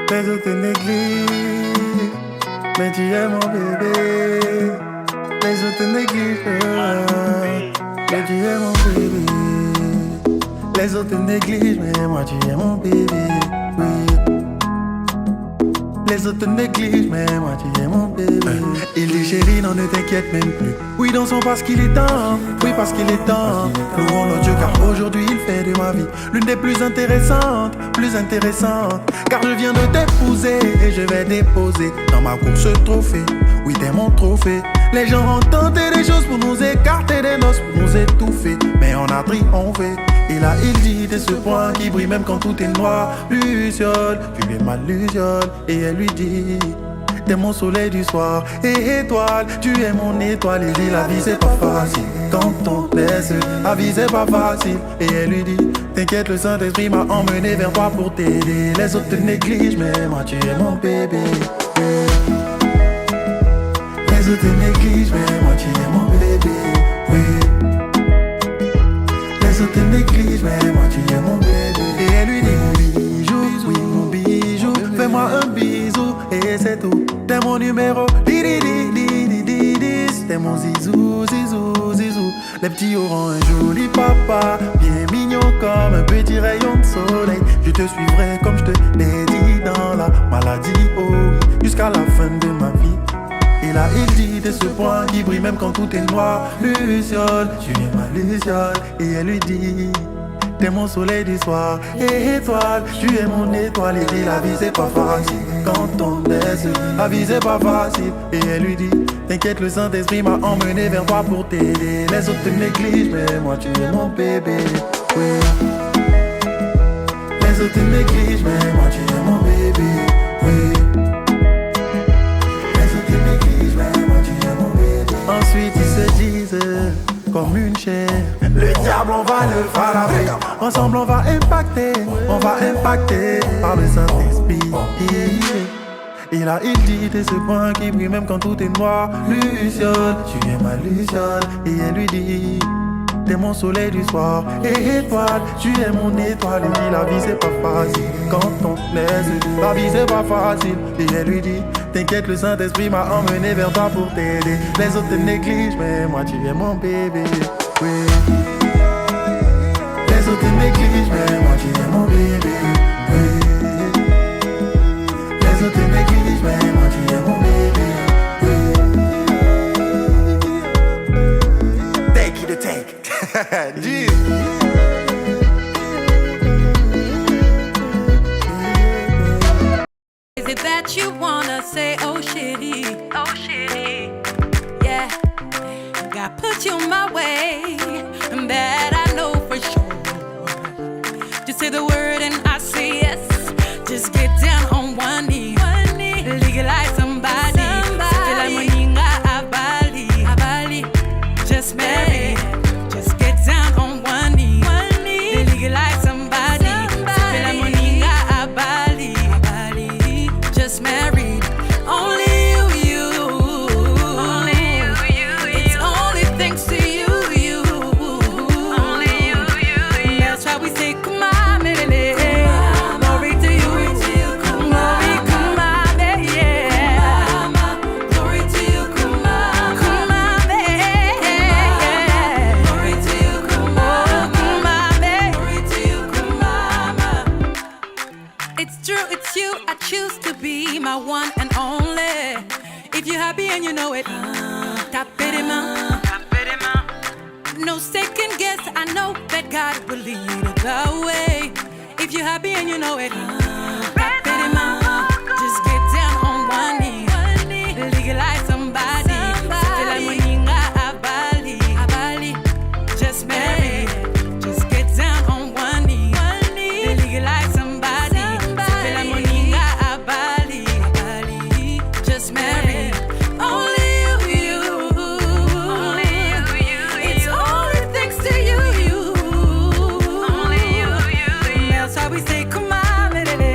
Les autres te négligent, mais tu es mon bébé. Les autres te négligent, mais tu es mon bébé. Les autres te négligent, mais moi tu es mon bébé. Oui. Les autres te négligent, mais moi tu es mon bébé. Il dit chérie, non ne t'inquiète même plus. Oui, dansons parce qu'il est temps. Oui, parce qu'il est temps. Louons notre Dieu car aujourd'hui il fait de ma vie l'une des plus intéressantes, plus intéressantes. Car je viens de t'épouser et je vais déposer dans ma course ce trophée. Oui, t'es mon trophée. Les gens ont tenté des choses pour nous écarter des noces, pour nous étouffer, mais on a triomphé. Et là il dit t'es ce point qui brille même quand tout est noir. Luciole, tu es ma luciole. Et elle lui dit t'es mon soleil du soir. Et étoile, tu es mon étoile. Il dit la vie c'est pas facile quand on laisse. La vie c'est pas facile. Et elle lui dit t'inquiète, le Saint-Esprit m'a emmené vers toi pour t'aider. Les autres te négligent, mais moi tu es mon bébé. Les autres te négligent, mais moi tu es mon bébé. Oui. Les autres te négligent, mais moi tu es mon bébé. Et elle lui dit mon bijou, oui mon bijou, fais-moi un bisou et c'est tout. T'es mon numéro, di di di di di di. T'es mon zizou, zizou, zizou. Les petits auront un joli papa, bien mignon comme un petit rayon de soleil. Je te suivrai comme je te l'ai dit dans la maladie, oh oui, jusqu'à la fin de ma vie. Et là il dit de ce point qui brille même quand tout est noir. Luciole, tu es ma luciole. Et elle lui dit t'es mon soleil du soir. Et étoile, tu es mon étoile. Il dit la vie c'est pas facile quand on laisse. La vie c'est pas facile. Et elle lui dit t'inquiète, le Saint-Esprit m'a emmené vers toi pour t'aider. Les autres te négligent, mais moi tu es mon bébé. Oui. Les autres te négligent, mais moi tu es mon bébé. Oui. Ensuite ils se disent comme une chair. Le diable on va le frapper. Ensemble on va impacter par le Saint-Esprit. Et là il dit t'es ce point qui brille même quand tout est noir. Luciole, tu es ma luciole. Et elle lui dit t'es mon soleil du soir. Et étoile, tu es mon étoile. Il dit la vie c'est pas facile quand on laisse. La vie c'est pas facile. Et elle lui dit t'inquiète, le Saint-Esprit m'a emmené vers toi pour t'aider. Les autres te négligent, mais moi tu es mon bébé. Oui. Les autres te négligent, mais moi tu es mon bébé. Oui. Les autres te négligent, mais moi tu es mon bébé. Oui. Take it to take. G. Is it that you wanna say, oh shitty, yeah, God put you my way, and that I know for sure. Just say the word and I say yes. Just get down on one knee, legalize somebody. C'était la moninga à Bali, just marry. Just get down on one knee, legalize somebody. C'était la moninga à Bali. Just married, only you. It's only thanks to you. That's why we say, come on, baby. Glory to you. Glory, come on, baby. Glory to you, come on, baby. Glory to you, come on, baby. Glory to you, come on. It's true, it's you. I choose to be my one and only. If you're happy and you know it, tap it in my. No second guess, I know that God will lead the way. If you're happy and you know it, tap it in my. Just get down on one knee, legalize somebody. C'était la moninga à Bali, just marry. Just get down on one knee, legalize somebody. C'était la moninga à Bali, just marry. Only you. It's only thanks to you. That's why we say, come on, baby.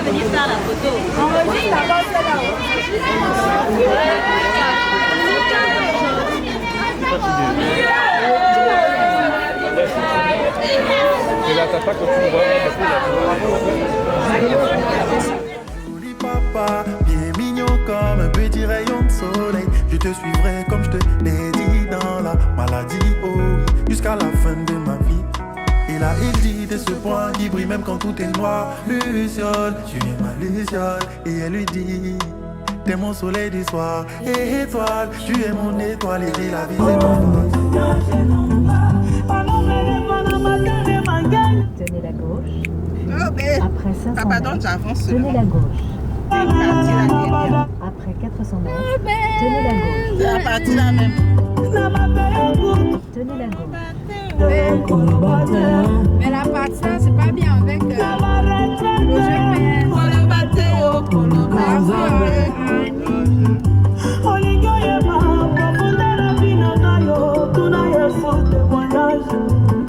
venir faire la photo. Enregistre d'abord celle-là. Et là, t'as pas quand tu vois. Joli papa, bien mignon comme un petit rayon de soleil. Je te suivrai comme je te l'ai dit dans la maladie, oh oui, jusqu'à la fin de ma vie. Et là il dit de ce point qui brille même quand tout est noir. Luciole, tu es ma luciole. Et elle lui dit, t'es mon soleil du soir. Et étoile, tu es mon étoile. Et dit la vie c'est ton Tenez la gauche. Oh, mais Après 500 papa, donc mètres, j'avance tenez seulement. la gauche. C'est parti là, derrière. Après 400 mètres, tenez la gauche. C'est la partie là même. Tenez la gauche. Mais la partie là, c'est pas bien avec le GPS.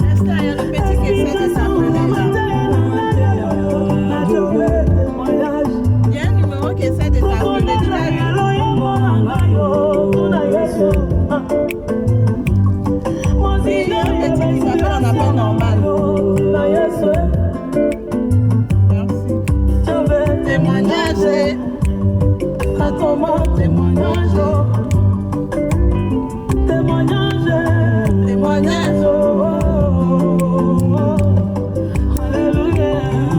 Est-ce qu'il y a le petit qui essaie de s'appeler là? Il y a un numéro qui essaie de s'appeler. Tu l'as eu? Si il y a un petit qui s'appelle en appel normal. Merci. Témoignage. Témoignage. Témoignage. Alléluia,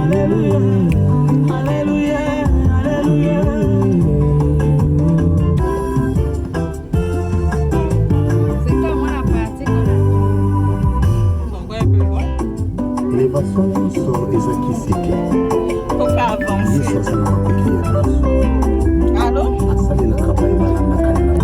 alléluia, alléluia, alléluia. C'est comme moi la partie qu'on a. On voit un peu loin. Élévation sur Ezaki Seke. Faut faire avancer. Yesu asana makoki ya nyonso. Allô? Asalelaka bayebala na kala na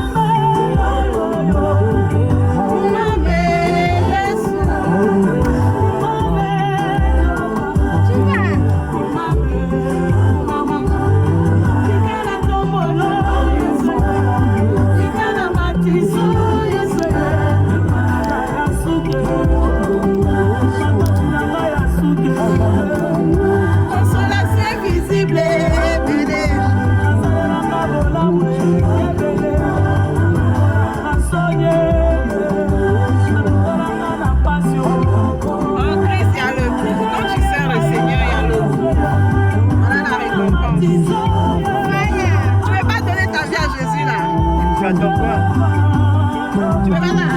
Consolation visible. En Christ, il y a le tout. Quand tu sers le Seigneur, il y a le tout. Voilà la récompense. Tu ne veux pas donner ta vie à Jésus là? Tu attends quoi? Tu veux pas là?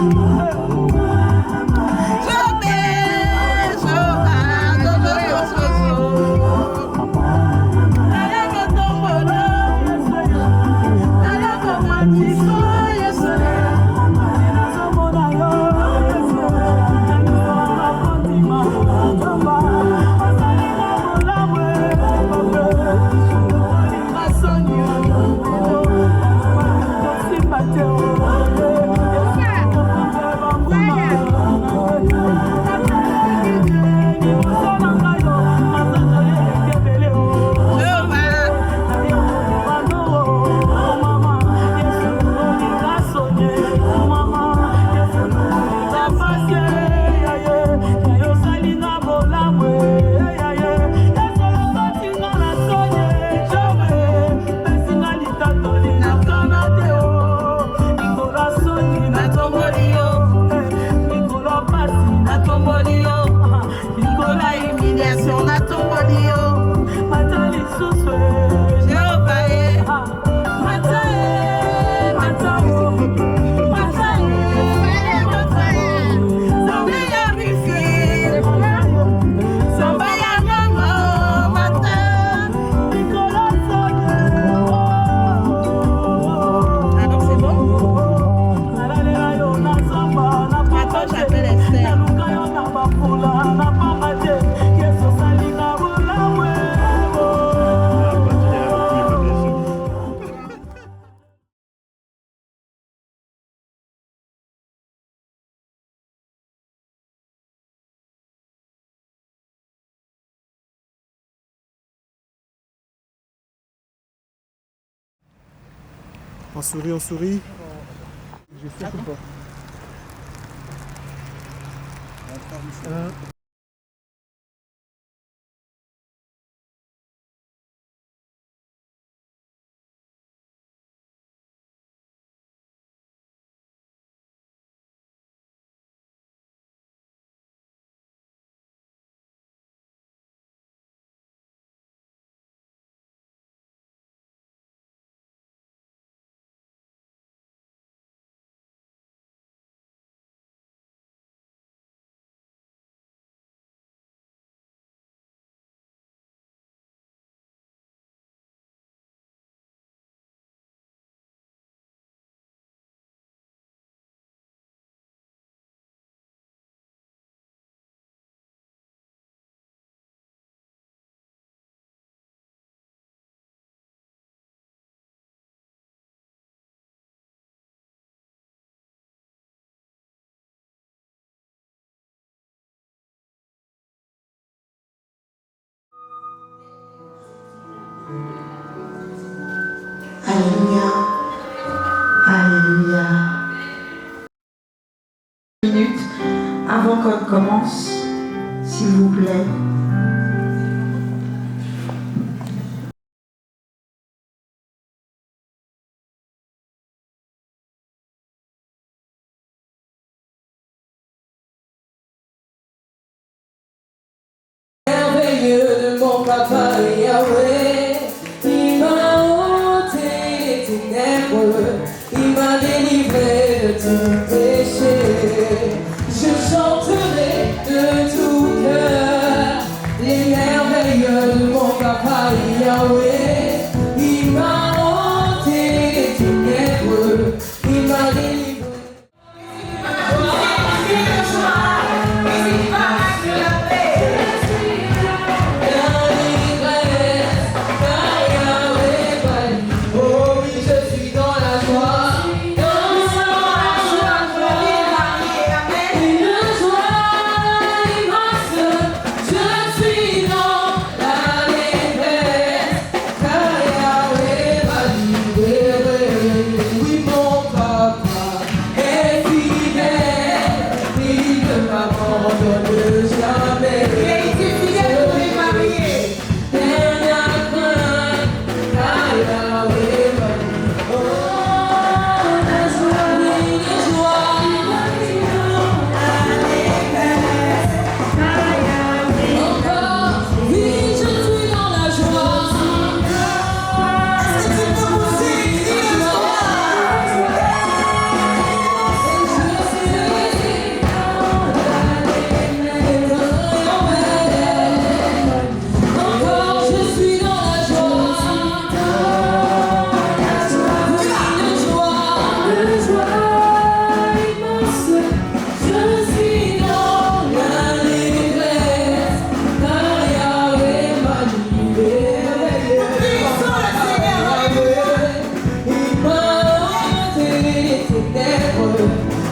On sourit, on sourit. Je sais pas. Alléluia. Alléluia. Une minute avant qu'on commence, s'il vous plaît. Merveilleux de mon papa Yahweh, il m'a ôté les ténèbres, il m'a délivré de tout péché. Je chanterai de tout cœur les merveilleux de mon papa Yahweh, il m'a ôté les ténèbres, il m'a délivré.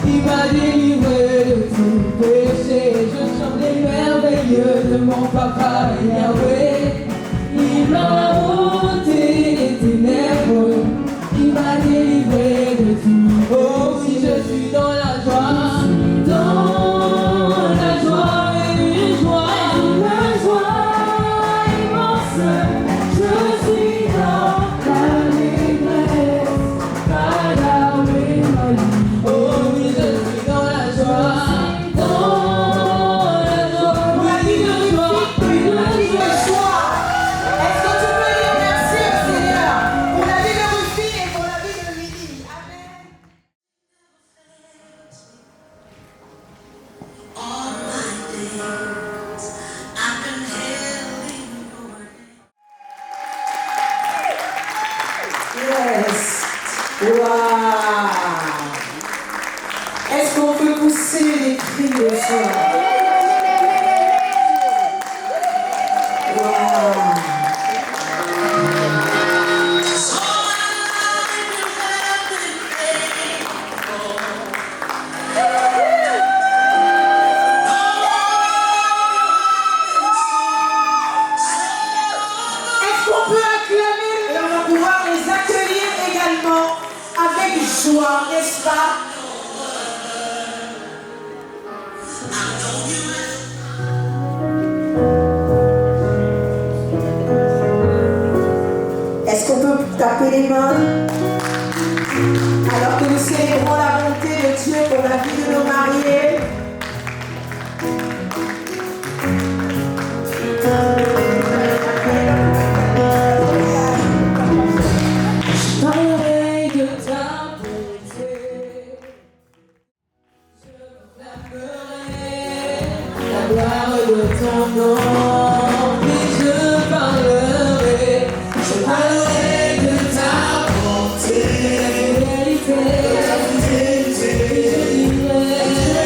Il m'a délivré de tout péché. Je chante les merveilleux de mon papa Yahweh. Il m'a ôté les ténèbres, il m'a délivré de tout. Oh, si je suis dans la joie et une joie immense. Je suis dans l'allégresse, car Yahweh m'a dit. Oh oui, je suis dans la joie, oui, une joie. Est-ce que tu peux dire merci au Seigneur pour la vie de Rufi et pour la vie de Lily? Amen. Yes. Wow. Est-ce qu'on peut pousser les cris de joie? Wow. Est-ce qu'on peut acclamer et on va pouvoir les accueillir également avec joie, n'est-ce pas? Est-ce qu'on peut taper les mains alors que nous célébrons la bonté de Dieu pour la vie de nos mariés? Je parlerai de ta bonté, je proclamerai la gloire de ton nom. Et je parlerai de ta bonté, ta fidélité, et je dirai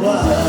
La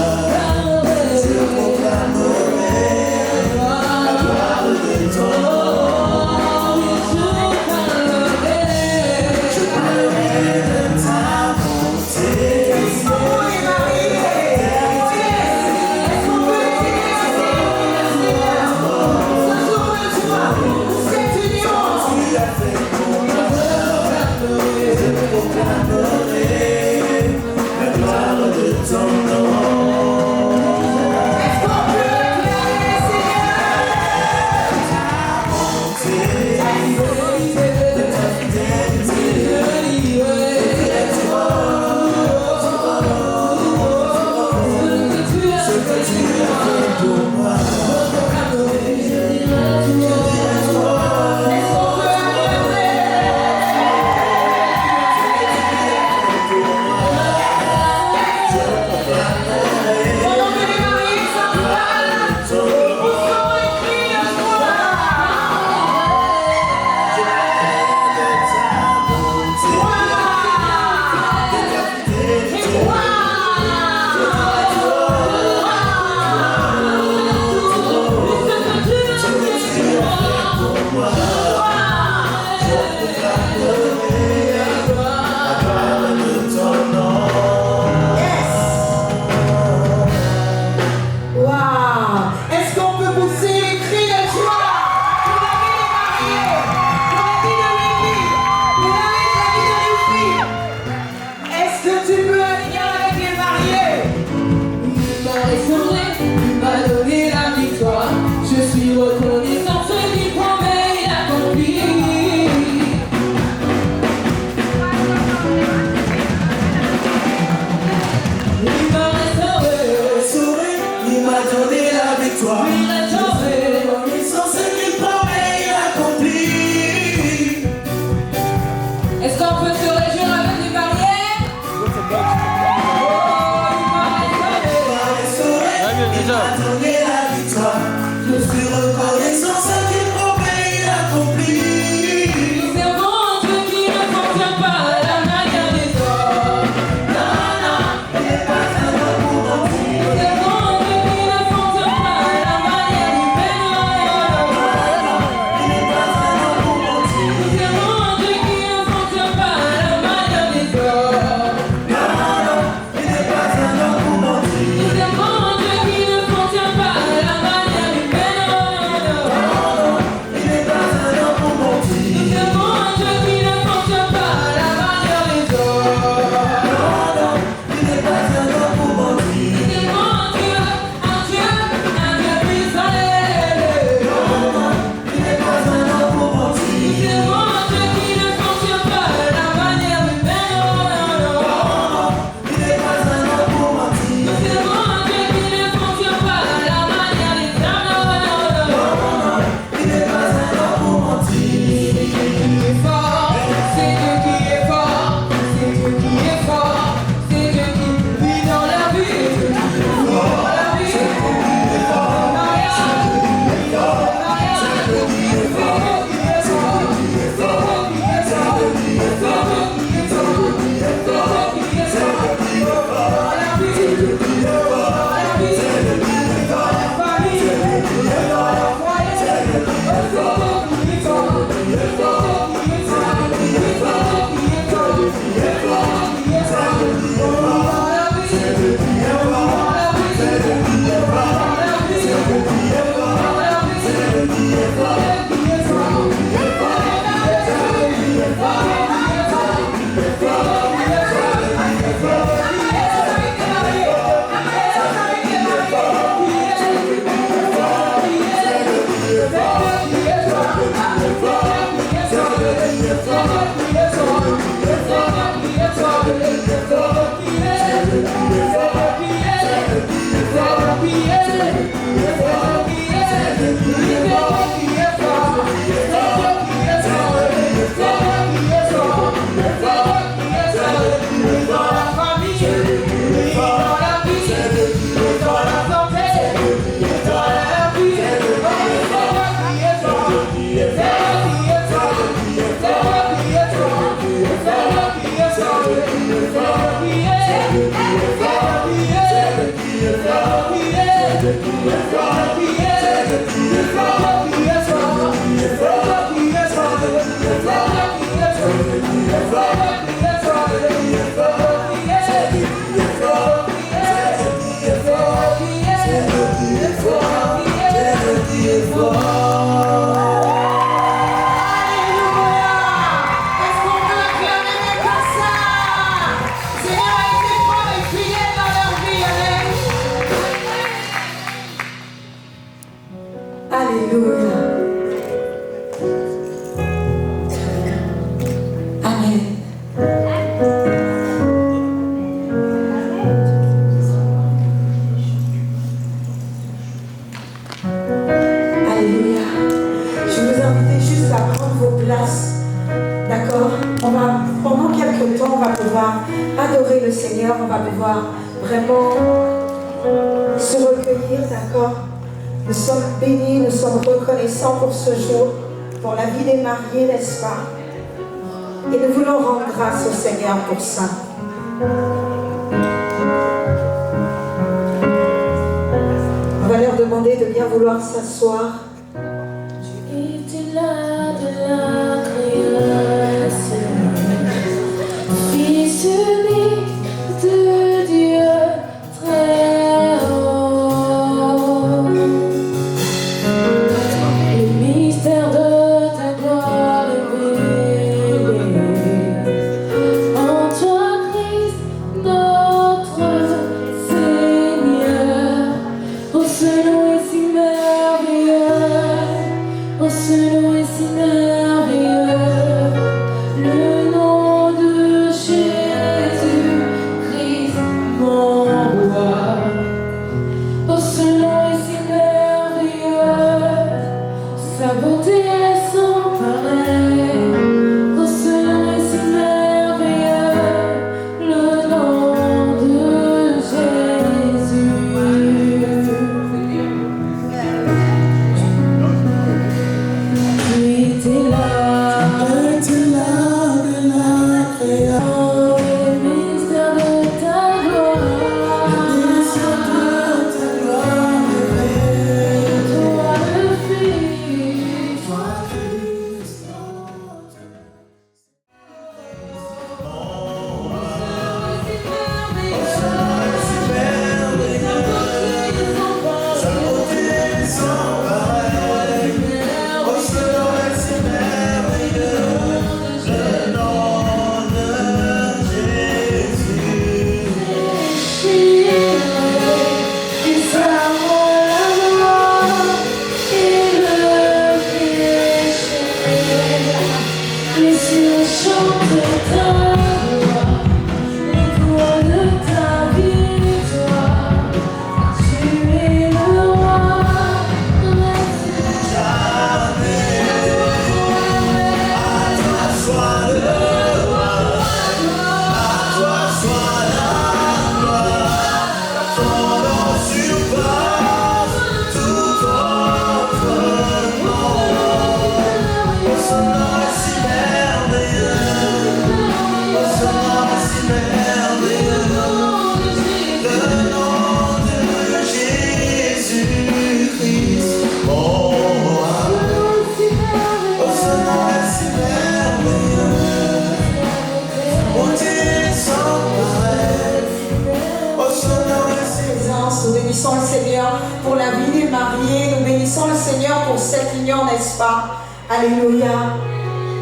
Alléluia. Amen. Alléluia. Je vous invite juste à prendre vos places. D'accord? Pendant quelques temps, on va pouvoir adorer le Seigneur. On va pouvoir vraiment se recueillir. D'accord? Nous sommes bénis, nous sommes reconnaissants pour ce jour, pour la vie des mariés, n'est-ce pas? Et nous voulons rendre grâce au Seigneur pour ça. On va leur demander de bien vouloir s'asseoir. Tu étais là de la création, Fils unique de Dieu très haut. Le mystère de ta gloire est révélé en toi, Christ, notre Seigneur. Oh, ce nom est si merveilleux, oh, ce nom est si merveilleux, le nom de Jésus Christ, mon roi. Oh, ce nom est si merveilleux, sa beauté est sans pareil. Oh, ce nom est si merveilleux, le nom de Jésus. Tu étais là de la création, le mystère de ta gloire, toi le Fils, et ça vaut la gloire et le péché. Les cieux chantent ta gloire, l'écho de ta victoire. Tu es le roi, reste jamais. À toi soit le roi, à toi soit la gloire. Ton nom surpasse tout autre nom. Oh, ce nom est si merveilleux, oh, ce nom est si merveilleux, le nom de Jésus-Christ, mon roi. Oh, ce nom est si merveilleux, beauté sans pareil. Oh, ce nom est si Présence, nous bénissons le Seigneur pour la vie des mariés. Nous bénissons le Seigneur pour cette union, n'est-ce pas? Alléluia.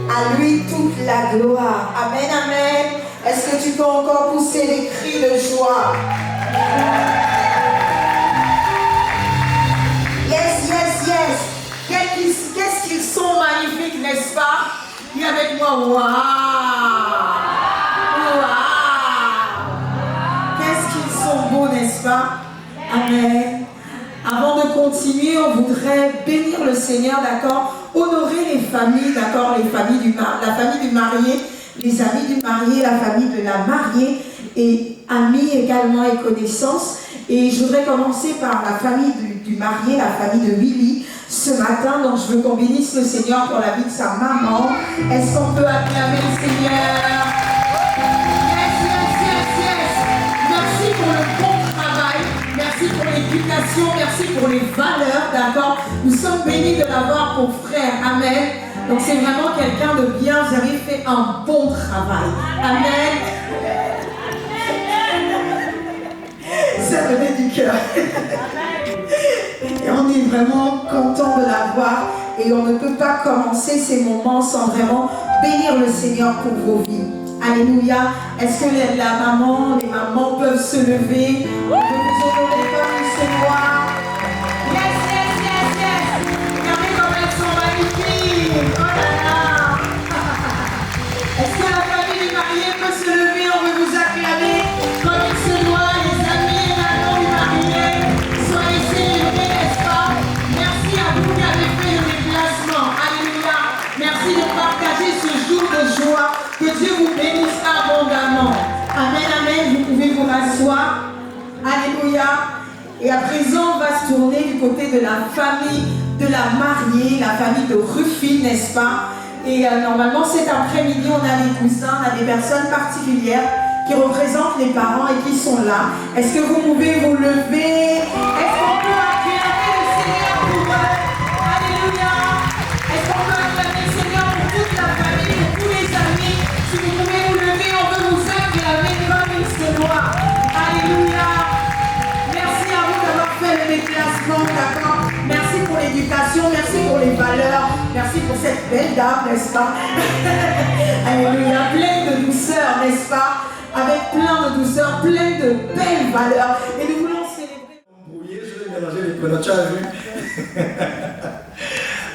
À lui toute la gloire. Amen, amen. Est-ce que tu peux encore pousser des cris de joie? Yes, yes, yes. Qu'est-ce qu'ils sont magnifiques, n'est-ce pas? Dis avec moi, waouh! Waouh! Qu'est-ce qu'ils sont beaux, n'est-ce pas? Amen. Avant de continuer, on voudrait bénir le Seigneur, d'accord? Honorer les familles, d'accord? La famille du marié, les amis du marié, la famille de la mariée, et amis également et connaissances. Et je voudrais commencer par la famille du marié, la famille de Willy, ce matin. Donc je veux qu'on bénisse le Seigneur pour la vie de sa maman. Est-ce qu'on peut acclamer le Seigneur? Yes, yes, yes, yes. Merci pour le bon travail. Merci pour l'éducation. Merci pour les valeurs, d'accord? Nous sommes bénis de l'avoir pour frère. Amen. Donc c'est vraiment quelqu'un de bien. Vous avez fait un bon travail. Amen. Ça venait du cœur. Et on est vraiment content de l'avoir. Et on ne peut pas commencer ces moments sans vraiment bénir le Seigneur pour vos vies. Alléluia. Est-ce que les mamans peuvent se lever? On peut vous honorer comme le Seigneur. Yes, yes, yes, yes. magnifique. Oh là là. Est-ce que la famille du marié peut se lever? On veut vous acclamer comme il se doit, les amis et l'anneau du marié. Soyez célébrés, n'est-ce pas? Merci à vous qui avez fait le déplacement. Alléluia. Merci de partager ce jour de joie. Que Dieu vous bénisse abondamment. Amen, amen. Vous pouvez vous rasseoir. Alléluia. Et à présent, on va se tourner du côté de la famille de la mariée, la famille de Rufine, n'est-ce pas? Et normalement, cet après-midi, on a des cousins, on a des personnes particulières qui représentent les parents et qui sont là. Est-ce que vous pouvez vous lever? Est-ce qu'on peut acclamer le Seigneur pour eux? Alléluia. Est-ce qu'on peut acclamer le Seigneur pour toute la famille, pour tous les amis? Si vous pouvez vous lever, on veut vous acclamer comme il se doit. Alléluia. Merci à vous d'avoir fait le déplacement, d'accord? Merci pour l'éducation, merci pour les valeurs, merci pour cette belle dame, n'est-ce pas? Alléluia, pleine de douceur, n'est-ce pas? Avec plein de douceur, pleine de belles valeurs. Et nous voulons célébrer. Brouillé, je vais mélanger les prénoms, tu as vu?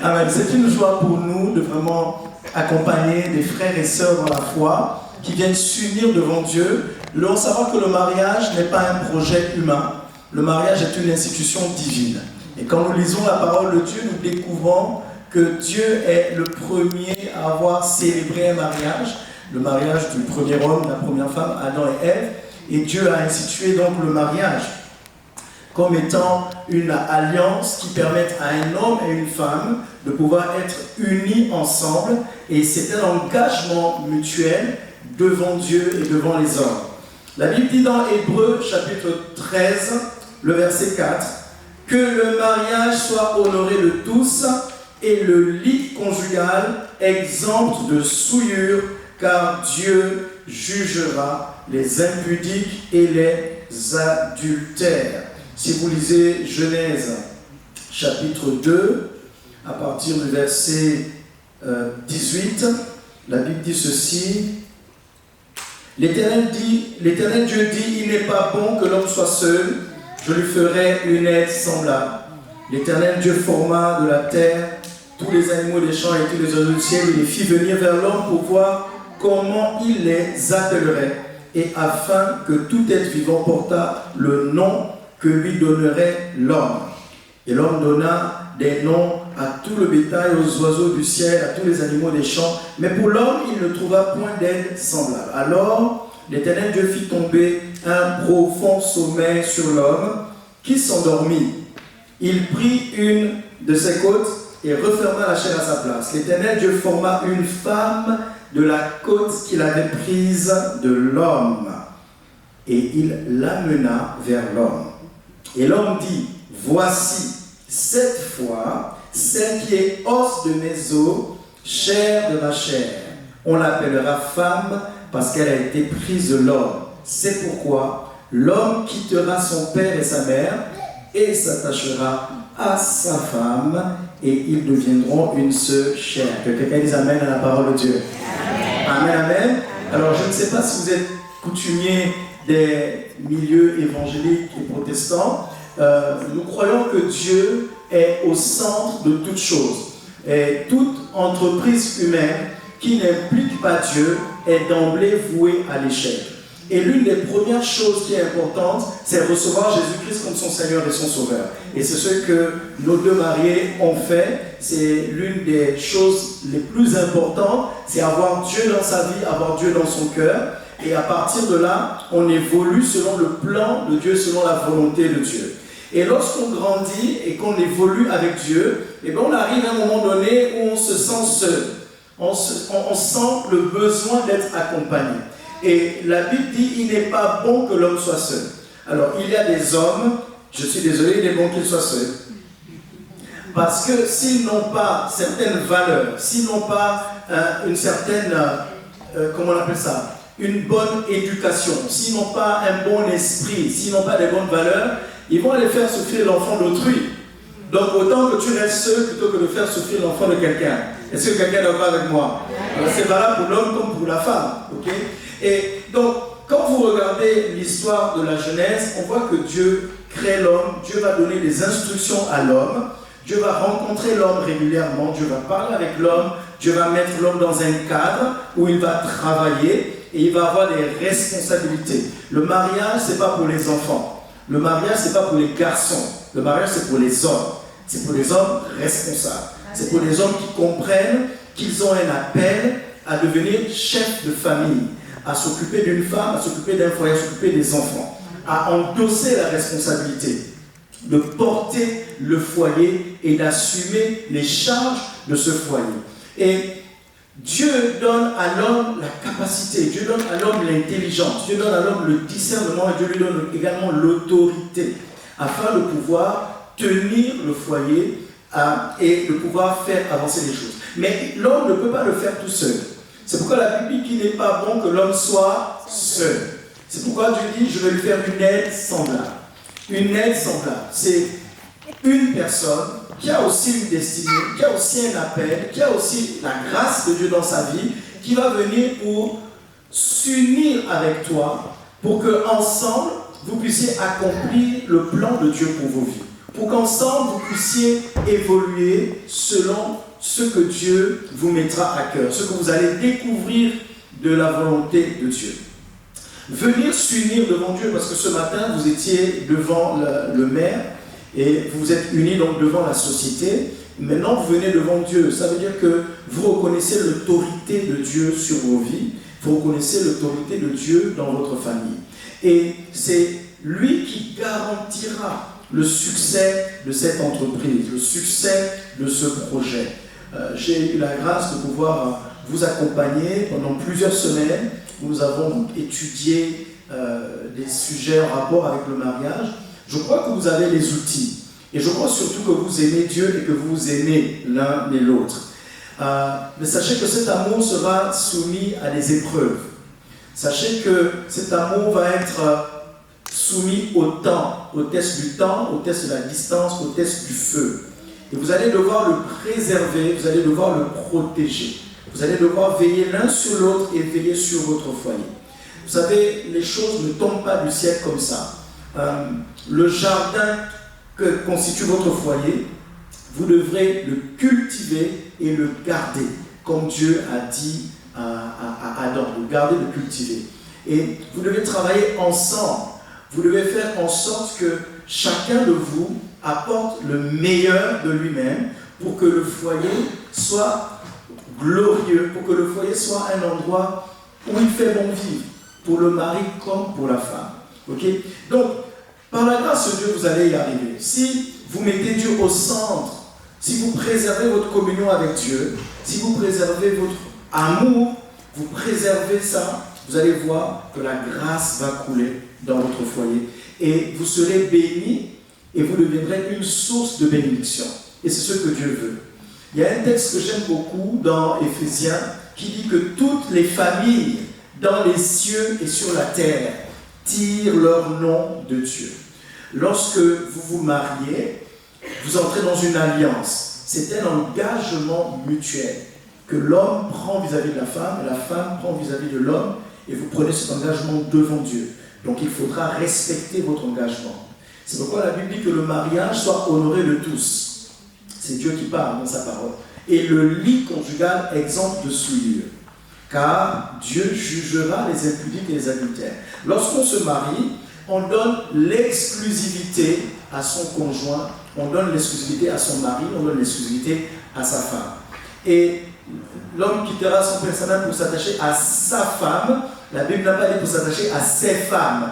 Amen. C'est une joie pour nous de vraiment accompagner des frères et sœurs dans la foi qui viennent s'unir devant Dieu. Nous devons savoir que le mariage n'est pas un projet humain. Le mariage est une institution divine. Et quand nous lisons la parole de Dieu, nous découvrons que Dieu est le premier à avoir célébré un mariage, le mariage du premier homme, de la première femme, Adam et Ève. Et Dieu a institué donc le mariage comme étant une alliance qui permette à un homme et une femme de pouvoir être unis ensemble. Et c'est un engagement mutuel devant Dieu et devant les hommes. La Bible dit dans Hébreux chapitre 13, le verset 4, que le mariage soit honoré de tous et le lit conjugal exempt de souillure, car Dieu jugera les impudiques et les adultères. Si vous lisez Genèse chapitre 2, à partir du verset 18, la Bible dit ceci. L'Éternel Dieu dit, il n'est pas bon que l'homme soit seul, je lui ferai une aide semblable. L'Éternel Dieu forma de la terre tous les animaux des champs et tous les oiseaux du ciel, il les fit venir vers l'homme pour voir comment il les appellerait, et afin que tout être vivant portât le nom que lui donnerait l'homme. Et l'homme donna des noms à tout le bétail, aux oiseaux du ciel, à tous les animaux des champs. Mais pour l'homme, il ne trouva point d'aide semblable. Alors, l'Éternel Dieu fit tomber un profond sommeil sur l'homme, qui s'endormit. Il prit une de ses côtes et referma la chair à sa place. L'Éternel Dieu forma une femme de la côte qu'il avait prise de l'homme, et il l'amena vers l'homme. Et l'homme dit, voici, cette fois, celle qui est os de mes os, chair de ma chair. On l'appellera femme parce qu'elle a été prise de l'homme. C'est pourquoi l'homme quittera son père et sa mère et s'attachera à sa femme et ils deviendront une seule chair. Que quelqu'un dise amen à la parole de Dieu. Amen, amen. Alors je ne sais pas si vous êtes coutumier des milieux évangéliques et protestants. Nous croyons que Dieu est au centre de toutes choses. Et toute entreprise humaine qui n'implique pas Dieu est d'emblée vouée à l'échec. Et l'une des premières choses qui est importante, c'est recevoir Jésus-Christ comme son Seigneur et son Sauveur. Et c'est ce que nos deux mariés ont fait. C'est l'une des choses les plus importantes, c'est avoir Dieu dans sa vie, avoir Dieu dans son cœur. Et à partir de là, on évolue selon le plan de Dieu, selon la volonté de Dieu. Et lorsqu'on grandit et qu'on évolue avec Dieu, eh bien on arrive à un moment donné où on se sent seul. On sent le besoin d'être accompagné. Et la Bible dit, il n'est pas bon que l'homme soit seul. Alors, il y a des hommes, je suis désolé, il est bon qu'ils soient seuls. Parce que s'ils n'ont pas certaines valeurs, s'ils n'ont pas une certaine, comment on appelle ça, une bonne éducation, s'ils n'ont pas un bon esprit, s'ils n'ont pas des bonnes valeurs, ils vont aller faire souffrir l'enfant d'autrui. Donc autant que tu restes seul plutôt que de faire souffrir l'enfant de quelqu'un. Est-ce que quelqu'un est d'accord avec moi? C'est valable pour l'homme comme pour la femme. Okay? Et donc, quand vous regardez l'histoire de la Genèse, on voit que Dieu crée l'homme, Dieu va donner des instructions à l'homme, Dieu va rencontrer l'homme régulièrement, Dieu va parler avec l'homme, Dieu va mettre l'homme dans un cadre où il va travailler et il va avoir des responsabilités. Le mariage, ce n'est pas pour les enfants. Le mariage, ce n'est pas pour les garçons. Le mariage, c'est pour les hommes. C'est pour les hommes responsables. C'est pour les hommes qui comprennent qu'ils ont un appel à devenir chef de famille, à s'occuper d'une femme, à s'occuper d'un foyer, à s'occuper des enfants, à endosser la responsabilité de porter le foyer et d'assumer les charges de ce foyer. Et Dieu donne à l'homme la capacité, Dieu donne à l'homme l'intelligence, Dieu donne à l'homme le discernement et Dieu lui donne également l'autorité afin de pouvoir tenir le foyer et de pouvoir faire avancer les choses. Mais l'homme ne peut pas le faire tout seul. C'est pourquoi la Bible dit qu'il n'est pas bon que l'homme soit seul. C'est pourquoi Dieu dit, je vais lui faire une aide semblable. Une aide semblable, c'est une personne qui a aussi une destinée, qui a aussi un appel, qui a aussi la grâce de Dieu dans sa vie, qui va venir pour s'unir avec toi, pour que ensemble vous puissiez accomplir le plan de Dieu pour vos vies, pour qu'ensemble vous puissiez évoluer selon ce que Dieu vous mettra à cœur, ce que vous allez découvrir de la volonté de Dieu. Venir s'unir devant Dieu, parce que ce matin vous étiez devant le maire et vous êtes unis donc devant la société. Maintenant vous venez devant Dieu, ça veut dire que vous reconnaissez l'autorité de Dieu sur vos vies, vous reconnaissez l'autorité de Dieu dans votre famille. Et c'est lui qui garantira le succès de cette entreprise, le succès de ce projet. J'ai eu la grâce de pouvoir vous accompagner pendant plusieurs semaines. Nous avons étudié des sujets en rapport avec le mariage. Je crois que vous avez les outils. Et je crois surtout que vous aimez Dieu et que vous aimez l'un et l'autre. Mais sachez que cet amour sera soumis à des épreuves. Sachez que cet amour va être soumis au temps, au test du temps, au test de la distance, au test du feu. Et vous allez devoir le préserver, vous allez devoir le protéger. Vous allez devoir veiller l'un sur l'autre et veiller sur votre foyer. Vous savez, les choses ne tombent pas du ciel comme ça. Le jardin que constitue votre foyer, vous devrez le cultiver et le garder, comme Dieu a dit à Adam, de garder, de cultiver. Et vous devez travailler ensemble. Vous devez faire en sorte que chacun de vous apporte le meilleur de lui-même pour que le foyer soit glorieux, pour que le foyer soit un endroit où il fait bon vivre, pour le mari comme pour la femme. Okay? Donc, par la grâce de Dieu, vous allez y arriver. Si vous mettez Dieu au centre, si vous préservez votre communion avec Dieu, si vous préservez votre amour, vous préservez ça, vous allez voir que la grâce va couler dans votre foyer et vous serez bénis et vous deviendrez une source de bénédiction. Et c'est ce que Dieu veut. Il y a un texte que j'aime beaucoup dans Éphésiens qui dit que toutes les familles dans les cieux et sur la terre tirent leur nom de Dieu. Lorsque vous vous mariez, vous entrez dans une alliance. C'est un engagement mutuel que l'homme prend vis-à-vis de la femme prend vis-à-vis de l'homme, et vous prenez cet engagement devant Dieu. Donc il faudra respecter votre engagement. C'est pourquoi la Bible dit que le mariage soit honoré de tous. C'est Dieu qui parle dans sa parole. Et le lit conjugal exempt de souillure. Car Dieu jugera les impudiques et les adultères. Lorsqu'on se marie, on donne l'exclusivité à son conjoint, on donne l'exclusivité à son mari, on donne l'exclusivité à sa femme. Et l'homme quittera son personnel pour s'attacher à sa femme. La Bible n'a pas dit pour s'attacher à ses femmes.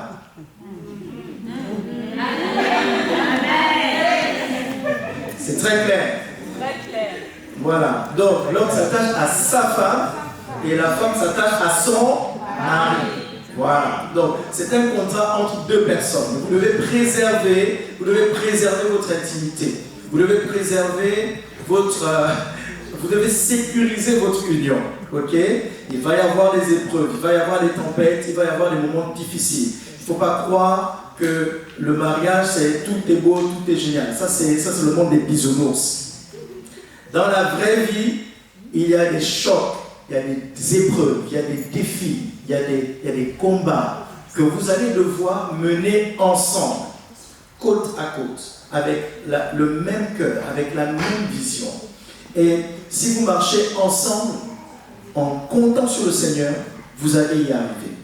C'est très clair. Voilà. Donc l'homme s'attache à sa femme et la femme s'attache à son mari. Voilà. Donc c'est un contrat entre deux personnes. Vous devez préserver votre intimité. Vous devez préserver vous devez sécuriser votre union. Ok? Il va y avoir des épreuves, il va y avoir des tempêtes, il va y avoir des moments difficiles. Il ne faut pas croire que le mariage, c'est tout est beau, tout est génial. Ça, c'est le monde des bisounours. Dans la vraie vie, il y a des chocs, il y a des épreuves, il y a des défis, il y a des combats que vous allez devoir mener ensemble. côte à côte, avec le même cœur, avec la même vision. Et si vous marchez ensemble, en comptant sur le Seigneur, vous allez y arriver.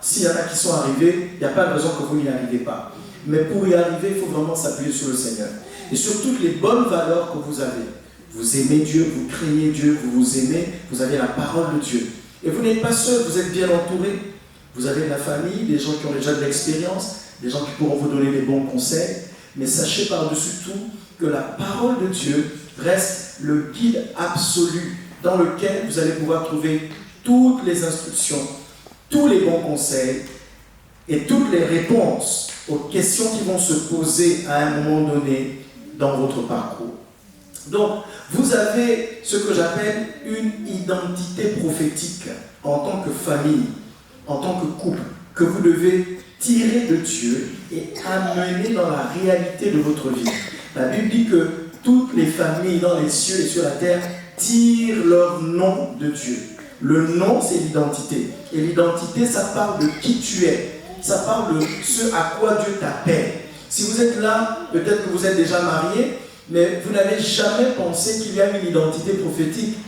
S'il y en a qui sont arrivés, il n'y a pas de raison que vous n'y arrivez pas. Mais pour y arriver, il faut vraiment s'appuyer sur le Seigneur. Et sur toutes les bonnes valeurs que vous avez. Vous aimez Dieu, vous craignez Dieu, vous vous aimez, vous avez la parole de Dieu. Et vous n'êtes pas seul, vous êtes bien entouré. Vous avez la famille, des gens qui ont déjà de l'expérience, des gens qui pourront vous donner des bons conseils. Mais sachez par-dessus tout que la parole de Dieu reste le guide absolu dans lequel vous allez pouvoir trouver toutes les instructions, tous les bons conseils et toutes les réponses aux questions qui vont se poser à un moment donné dans votre parcours. Donc, vous avez ce que j'appelle une identité prophétique en tant que famille, en tant que couple, que vous devez tirer de Dieu et amener dans la réalité de votre vie. La Bible dit que toutes les familles dans les cieux et sur la terre tirent leur nom de Dieu. Le nom, c'est l'identité. Et l'identité, ça parle de qui tu es. Ça parle de ce à quoi Dieu t'appelle. Si vous êtes là, peut-être que vous êtes déjà marié, mais vous n'avez jamais pensé qu'il y a une identité prophétique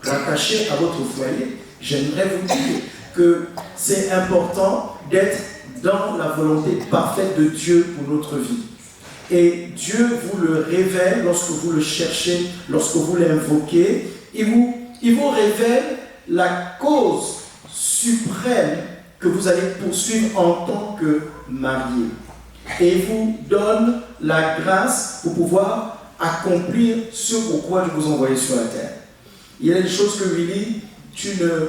rattachée à votre foyer. J'aimerais vous dire que c'est important d'être dans la volonté parfaite de Dieu pour notre vie. Et Dieu vous le révèle lorsque vous le cherchez, lorsque vous l'invoquez. Il vous révèle la cause suprême que vous allez poursuivre en tant que marié. Et il vous donne la grâce pour pouvoir accomplir ce pourquoi je vous envoie sur la terre. Il y a des choses que Willy, tu ne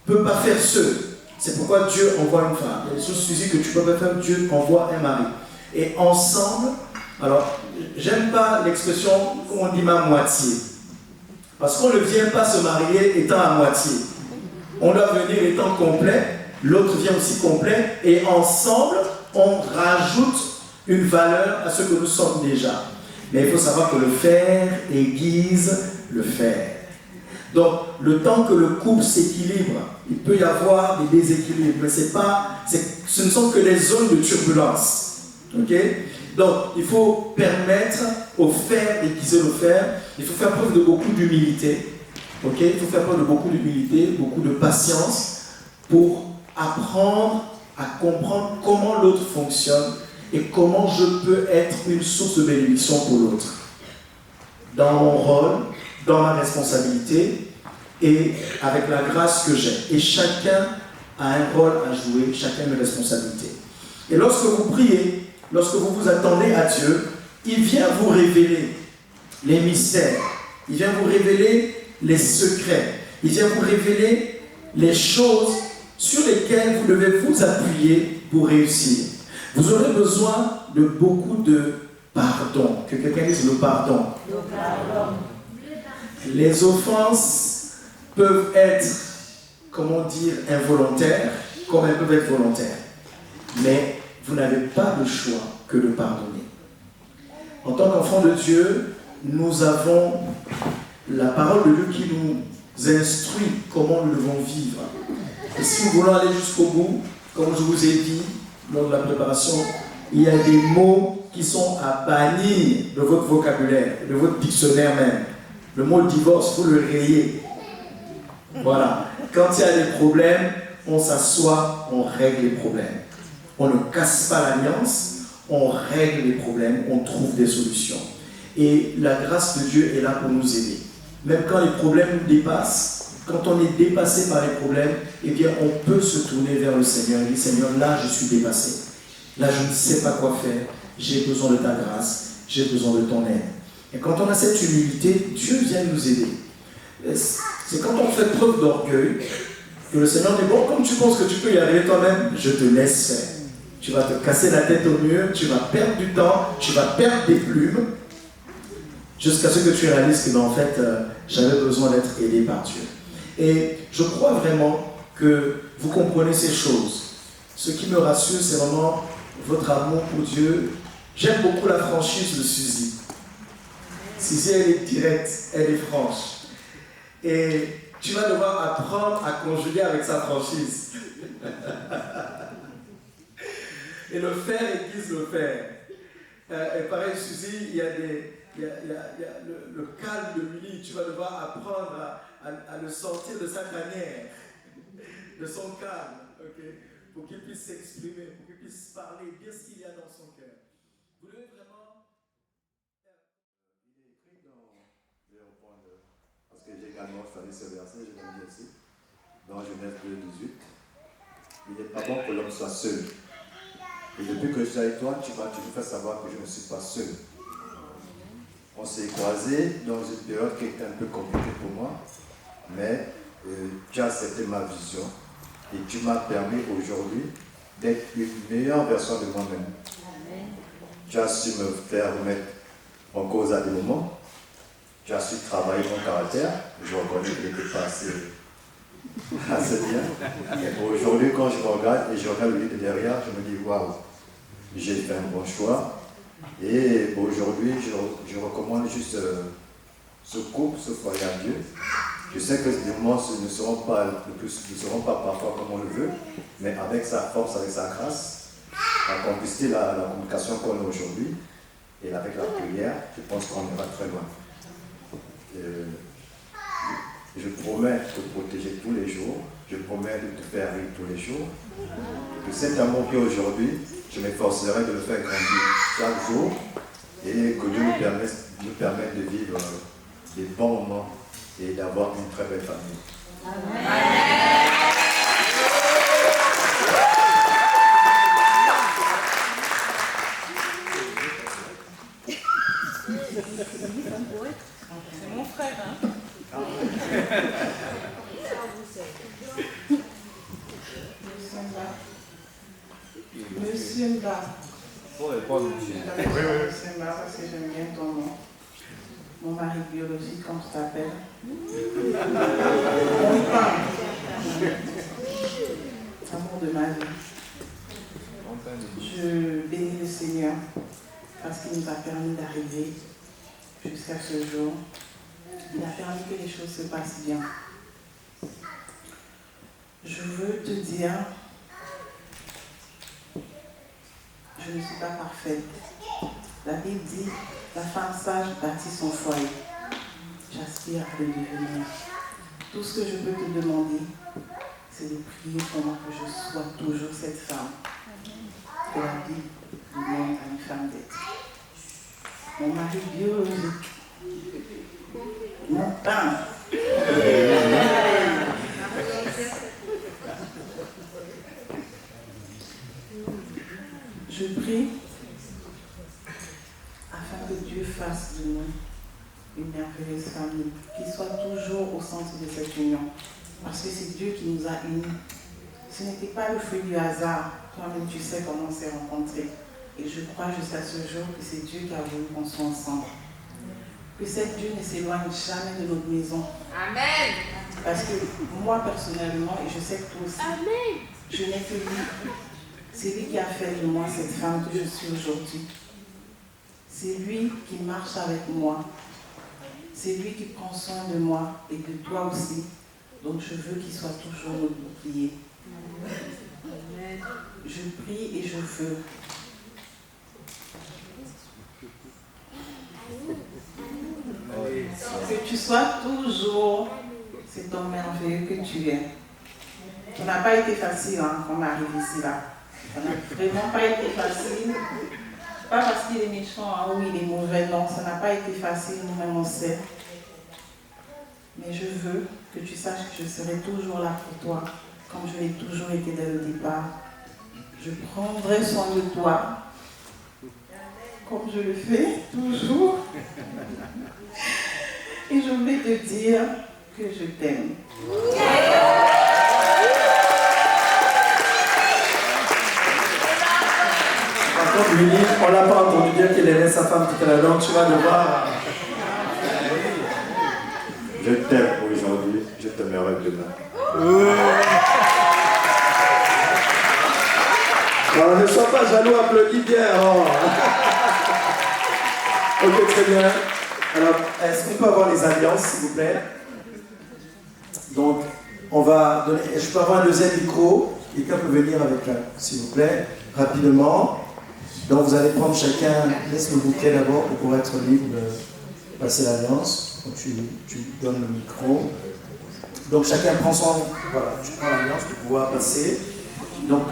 peux pas faire seul. C'est pourquoi Dieu envoie une femme. Il y a des choses physiques que tu ne peux pas faire, Dieu envoie un mari. Et ensemble, alors, j'aime pas l'expression, on dit ma moitié. Parce qu'on ne vient pas se marier étant à moitié. On doit venir étant complet, l'autre vient aussi complet, et ensemble, on rajoute une valeur à ce que nous sommes déjà. Mais il faut savoir que le fer aiguise le fer. Donc, le temps que le couple s'équilibre, il peut y avoir des déséquilibres, mais ce ne sont que les zones de turbulence. Okay? Donc, il faut permettre au fer d'aiguiser le fer. Il faut faire preuve de beaucoup d'humilité. Okay? Il faut faire preuve de beaucoup d'humilité, beaucoup de patience pour apprendre à comprendre comment l'autre fonctionne et comment je peux être une source de bénédiction pour l'autre. Dans mon rôle, dans ma responsabilité et avec la grâce que j'ai. Et chacun a un rôle à jouer, chacun a une responsabilité. Et lorsque vous priez, lorsque vous vous attendez à Dieu, il vient vous révéler les mystères, il vient vous révéler les secrets, il vient vous révéler les choses sur lesquelles vous devez vous appuyer pour réussir. Vous aurez besoin de beaucoup de pardon. Que quelqu'un dise le pardon. Le pardon. Les offenses peuvent être, comment dire, involontaires, comme elles peuvent être volontaires. Mais vous n'avez pas le choix que de pardonner. En tant qu'enfants de Dieu, nous avons la parole de Dieu qui nous instruit comment nous devons vivre. Et si nous voulons aller jusqu'au bout, comme je vous ai dit lors de la préparation, il y a des mots qui sont à bannir de votre vocabulaire, de votre dictionnaire même. Le mot divorce, il faut le rayer. Voilà. Quand il y a des problèmes, on s'assoit, on règle les problèmes. On ne casse pas l'alliance, on règle les problèmes, on trouve des solutions. Et la grâce de Dieu est là pour nous aider. Même quand les problèmes nous dépassent, quand on est dépassé par les problèmes, eh bien on peut se tourner vers le Seigneur et dire, Seigneur, là je suis dépassé. Là je ne sais pas quoi faire. J'ai besoin de ta grâce, j'ai besoin de ton aide. Et quand on a cette humilité, Dieu vient nous aider. C'est quand on fait preuve d'orgueil que le Seigneur dit, bon, comme tu penses que tu peux y arriver toi-même, je te laisse faire. Tu vas te casser la tête au mur, tu vas perdre du temps, tu vas perdre des plumes, jusqu'à ce que tu réalises que, en fait, j'avais besoin d'être aidé par Dieu. Et je crois vraiment que vous comprenez ces choses. Ce qui me rassure, c'est vraiment votre amour pour Dieu. J'aime beaucoup la franchise de Suzy. Suzy, elle est directe, elle est franche. Et tu vas devoir apprendre à conjuguer avec sa franchise. Et le faire aiguise le faire. Et pareil, Suzy, il y a le calme de Willy. Tu vas devoir apprendre à le sortir de sa manière, de son calme, pour qu'il puisse s'exprimer, pour qu'il puisse parler, dire ce qu'il y a dans son cœur. Vous devez vraiment... Il est écrit dans... Je vais reprendre, parce que j'ai également choisi ce verset, je l'aime bien aussi. Dans Genèse 2, 18. Il n'est pas bon que l'homme soit seul. Et depuis que je suis avec toi, tu me fais savoir que je ne suis pas seul. On s'est croisés dans une période qui était un peu compliquée pour moi, mais tu as accepté ma vision et tu m'as permis aujourd'hui d'être une meilleure version de moi-même. Tu as su me faire remettre en cause à des moments, tu as su travailler mon caractère, je reconnais qu'il n'était pas assez bien. Et aujourd'hui, quand je me regarde et je regarde le lit de derrière, je me dis waouh, j'ai fait un bon choix. Et aujourd'hui, je recommande juste ce couple, ce foyer à Dieu. Je sais que les moments ne seront pas parfois comme on le veut, mais avec sa force, avec sa grâce, la complicité, la communication qu'on a aujourd'hui, et avec la prière, je pense qu'on ira très loin. Je promets de te protéger tous les jours, je promets de te faire rire tous les jours. Que cet amour qui est aujourd'hui, je m'efforcerai de le faire grandir chaque jour et que Dieu nous permette de vivre des bons moments et d'avoir une très belle famille. Amen. C'est mon frère, hein? Monsieur Mba. Monsieur Mba, parce que j'aime bien ton nom. Mon mari biologique, comme je t'appelle. Mon pain. Amour de ma vie. Je bénis le Seigneur parce qu'il nous a permis d'arriver jusqu'à ce jour. Il a permis que les choses se passent bien. Je veux te dire, je ne suis pas parfaite. La Bible dit, la femme sage bâtit son foyer. J'aspire à le devenir. Tout ce que je peux te demander, c'est de prier pour moi que je sois toujours cette femme que la Bible demande à une femme d'être. Mon mari biologique, mon pain. Je prie afin que Dieu fasse de nous une merveilleuse famille, qui soit toujours au centre de cette union. Parce que c'est Dieu qui nous a unis. Ce n'était pas le fruit du hasard, toi-même tu sais comment on s'est rencontrés. Et je crois jusqu'à ce jour que c'est Dieu qui a voulu qu'on soit ensemble. Que cet Dieu ne s'éloigne jamais de notre maison. Amen. Parce que moi personnellement, et je sais que toi aussi, amen, je n'ai que lui. C'est lui qui a fait de moi cette femme que je suis aujourd'hui. C'est lui qui marche avec moi. C'est lui qui prend soin de moi et de toi aussi. Donc je veux qu'il soit toujours notre bouclier. Je prie et je veux que tu sois toujours cet homme merveilleux que tu es. Ça n'a pas été facile quand on arrive ici là. Ça n'a vraiment pas été facile. Pas parce qu'il est méchant ou il est mauvais, non, ça n'a pas été facile, nous-mêmes on sait. Mais je veux que tu saches que je serai toujours là pour toi, comme je l'ai toujours été dès le départ. Je prendrai soin de toi, comme je le fais toujours. Et je voulais te dire que je t'aime. Par contre, Willy, on ne l'a pas entendu dire qu'il aimait sa femme tout à l'heure, donc tu vas devoir... Je t'aime aujourd'hui, je t'aimerai demain. Alors, ne sois pas jaloux, applaudis bien. Oh. Ok, très bien. Alors, est-ce qu'on peut avoir les alliances, s'il vous plaît? Donc, on va donner... Je peux avoir un deuxième micro. Quelqu'un peut venir avec un, s'il vous plaît. rapidement. Donc vous allez prendre chacun, laisse le bouquet d'abord pour être libre de passer l'alliance. Donc tu donnes le micro. Donc chacun prend son... Voilà, tu prends l'alliance pour pouvoir passer. Donc,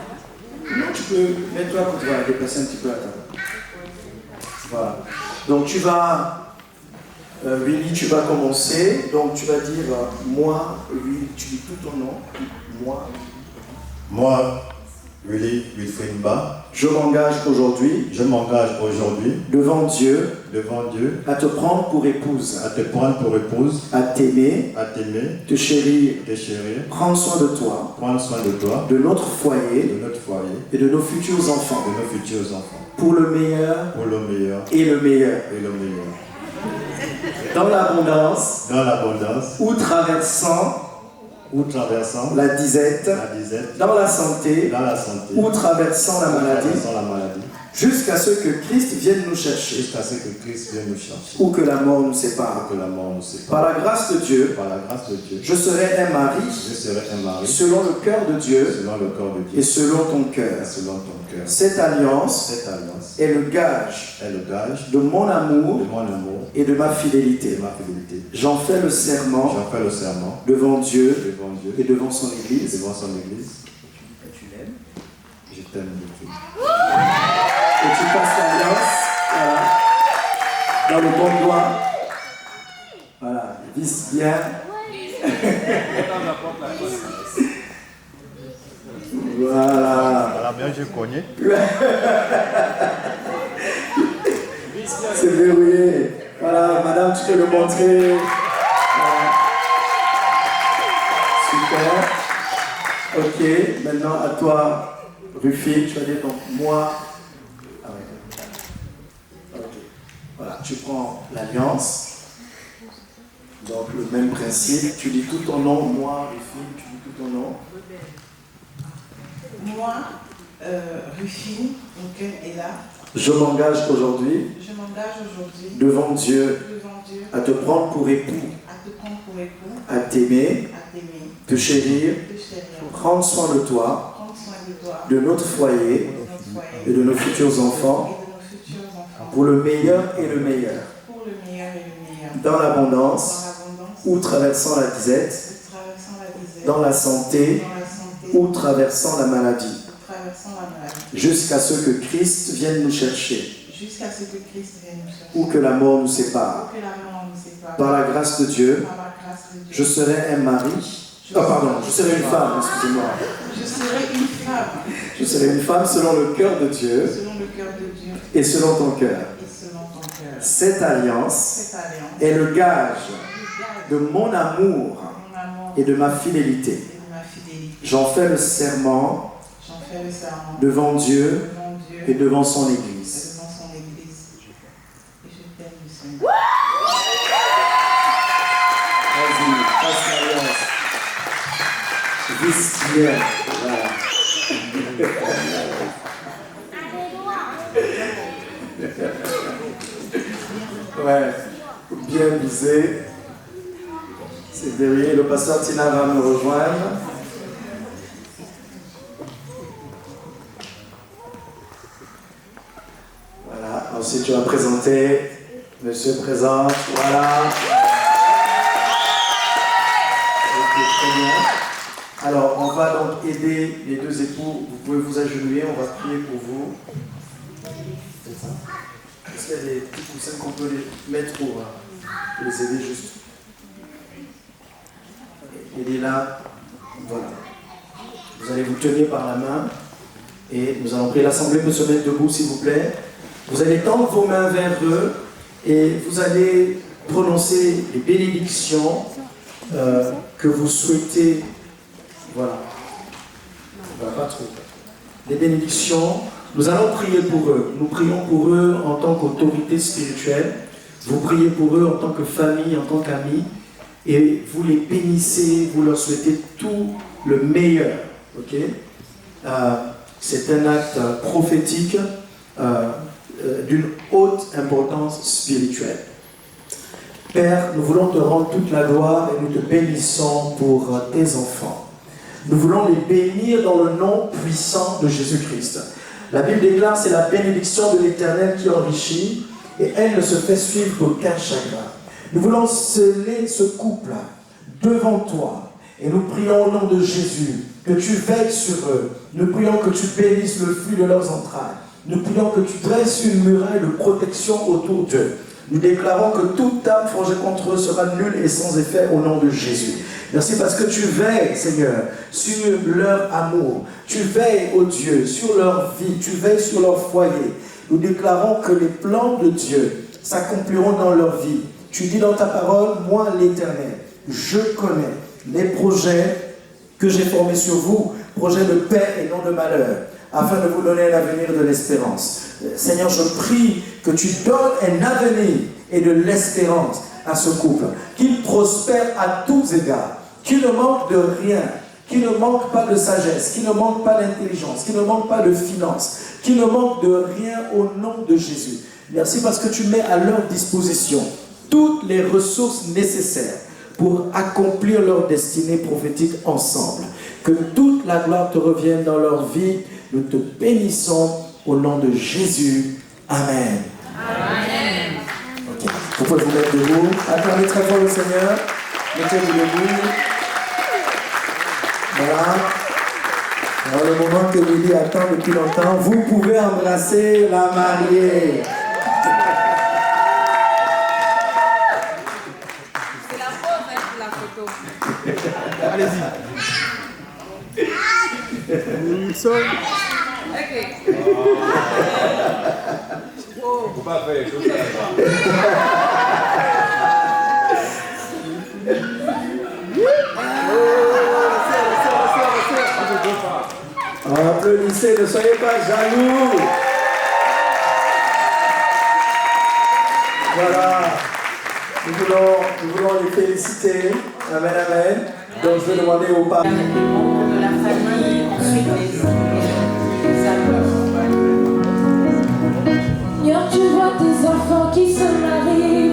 tu peux mettre toi pour pouvoir déplacer un petit peu la table. Voilà. Donc tu vas... Willy, tu vas commencer. Donc tu vas dire moi, Willy, tu dis tout ton nom. Moi, Willy Wilfrimba, je m'engage aujourd'hui devant Dieu à te prendre pour épouse, à t'aimer, te chérir, prendre soin de toi, de notre foyer et de nos futurs enfants, pour le meilleur et le meilleur. Dans l'abondance, ou traversant la disette, dans la santé, ou traversant la maladie, jusqu'à ce que Christ vienne nous chercher, ou que la mort nous sépare. Par la grâce de Dieu, je serai un mari, selon le cœur de Dieu, et selon ton cœur. Cette alliance est le gage de mon amour et de ma fidélité. J'en fais le serment devant Dieu et devant son Église. Et tu l'aimes. Je t'aime beaucoup. Et tu passes l'alliance, voilà, dans le bon doigt. Voilà, visse bien. Voilà. Voilà, bien je connais. C'est verrouillé. Voilà, madame, tu peux le montrer. Voilà. Super. Ok, maintenant à toi, Rufine, tu vas dire donc moi. Ah ouais. Ok. Voilà, tu prends l'alliance. Donc le même principe, tu dis tout ton nom, moi, Rufine, tu dis tout ton nom. Moi, Rufine, auquel est là. Je m'engage aujourd'hui devant Dieu à te prendre pour époux, à t'aimer, te chérir, prendre soin de toi, de notre foyer et de nos futurs enfants, pour le meilleur et le meilleur, dans l'abondance ou traversant la disette, dans la santé ou traversant la maladie, jusqu'à ce que Christ vienne nous chercher, ou que la mort nous sépare. Par la grâce de Dieu, je serai un mari. Je serai une femme, excusez-moi. Je serai une femme selon le cœur de Dieu et selon ton cœur. Cette alliance est le gage de mon amour et de ma fidélité. J'en fais le serment devant Dieu et devant son Église. Vas-y, passe l'alliance. Visse bien. Voilà. Ouais, bien visé. C'est derrière. Le pasteur Tina va me rejoindre. Voilà, ensuite tu vas présenter Monsieur présent, voilà. Ok, très bien. Alors, on va donc aider les deux époux. Vous pouvez vous agenouiller, on va prier pour vous. C'est ça. Est-ce qu'il y a des petits coussins qu'on peut les mettre pour les aider juste? Il est là. Voilà. Vous allez vous tenir par la main et nous allons prier. L'assemblée peut se mettre debout, s'il vous plaît. Vous allez tendre vos mains vers eux et vous allez prononcer les bénédictions que vous souhaitez. Voilà. Pas trop. Les bénédictions. Nous allons prier pour eux. Nous prions pour eux en tant qu'autorité spirituelle. Vous priez pour eux en tant que famille, en tant qu'amis. Et vous les bénissez, vous leur souhaitez tout le meilleur. Ok? C'est un acte prophétique d'une haute importance spirituelle. Père, nous voulons te rendre toute la gloire et nous te bénissons pour tes enfants. Nous voulons les bénir dans le nom puissant de Jésus-Christ. La Bible déclare, c'est la bénédiction de l'Éternel qui enrichit et elle ne se fait suivre d'aucun chagrin. Nous voulons sceller ce couple devant toi et nous prions au nom de Jésus que tu veilles sur eux. Nous prions que tu bénisses le fruit de leurs entrailles. Nous prions que tu dresses une muraille de protection autour d'eux. Nous déclarons que toute âme forgée contre eux sera nulle et sans effet au nom de Jésus. Merci parce que tu veilles, Seigneur, sur leur amour. Tu veilles, ô Dieu, sur leur vie. Tu veilles sur leur foyer. Nous déclarons que les plans de Dieu s'accompliront dans leur vie. Tu dis dans ta parole, moi l'Éternel, je connais les projets que j'ai formés sur vous, projets de paix et non de malheur, afin de vous donner un avenir de l'espérance. Seigneur, je prie que tu donnes un avenir et de l'espérance à ce couple, qu'il prospère à tous égards, qu'il ne manque de rien, qu'il ne manque pas de sagesse, qu'il ne manque pas d'intelligence, qu'il ne manque pas de finances, qu'il ne manque de rien au nom de Jésus. Merci parce que tu mets à leur disposition toutes les ressources nécessaires pour accomplir leur destinée prophétique ensemble. Que toute la gloire te revienne dans leur vie. Nous te bénissons au nom de Jésus. Amen. Amen. Okay. Vous pouvez vous mettre debout. Acclamez très fort le Seigneur. Mettez-vous debout. Voilà. Alors le moment que Lily attend depuis longtemps, vous pouvez embrasser la mariée. C'est la pause hein, pour la photo. Allez-y. Seul. Ok. Oh. Faut pas faire, faut pas. Applaudissez, ne soyez pas jaloux. Voilà. Nous voulons les féliciter. Amen, amen. Donc je vais demander aux parents. De la famille, ensuite les amis. Seigneur, tu vois tes enfants qui se marient,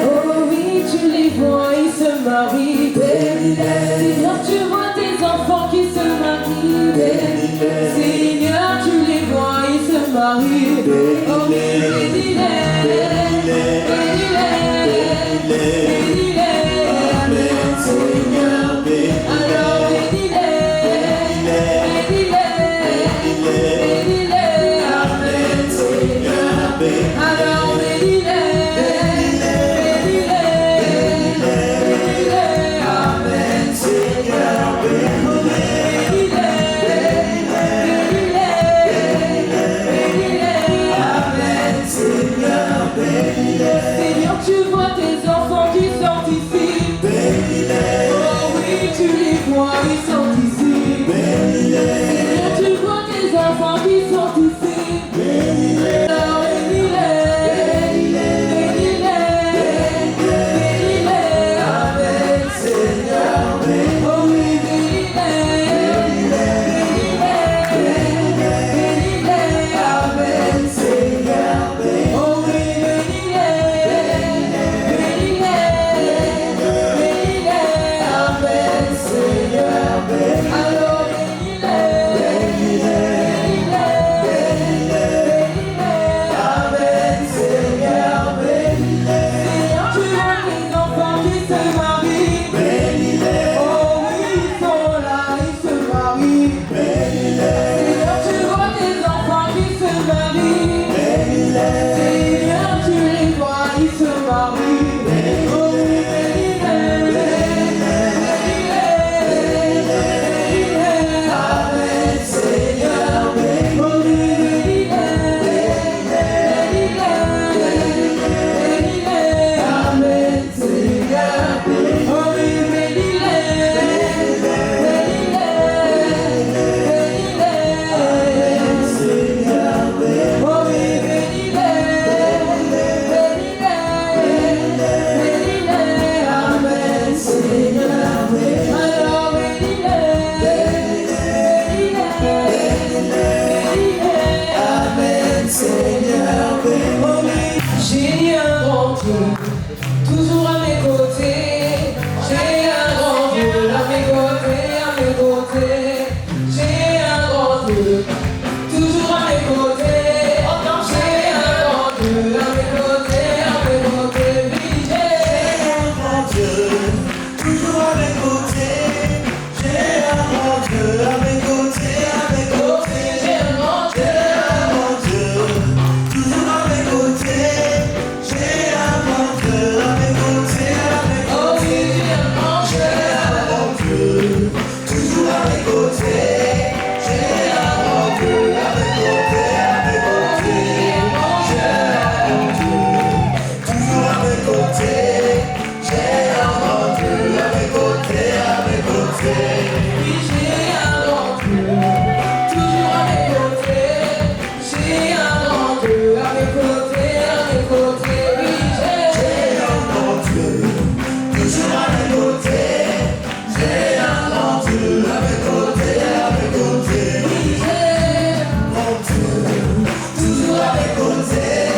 oh oui, tu les vois, ils se marient, Seigneur, tu vois tes enfants qui se marient, Seigneur, tu les vois, ils se marient, oh oui, bénis-les, Seigneur, alors bénis-les, alors bénis-les, amen, Seigneur, Seigneur, tu vois tes enfants qui sont ici, oh oui, tu les vois, ils sont ici, Seigneur, tu vois tes enfants qui sont ici, alors toujours à mes côtés, j'ai un grand Dieu à mes côtés, j'ai un grand Dieu, toujours mes côtés, oui, j'ai un bon Dieu, toujours à mes côtés. J'ai un bon Dieu, à mes côtés, oui, j'ai un bon Dieu, toujours à mes côtés.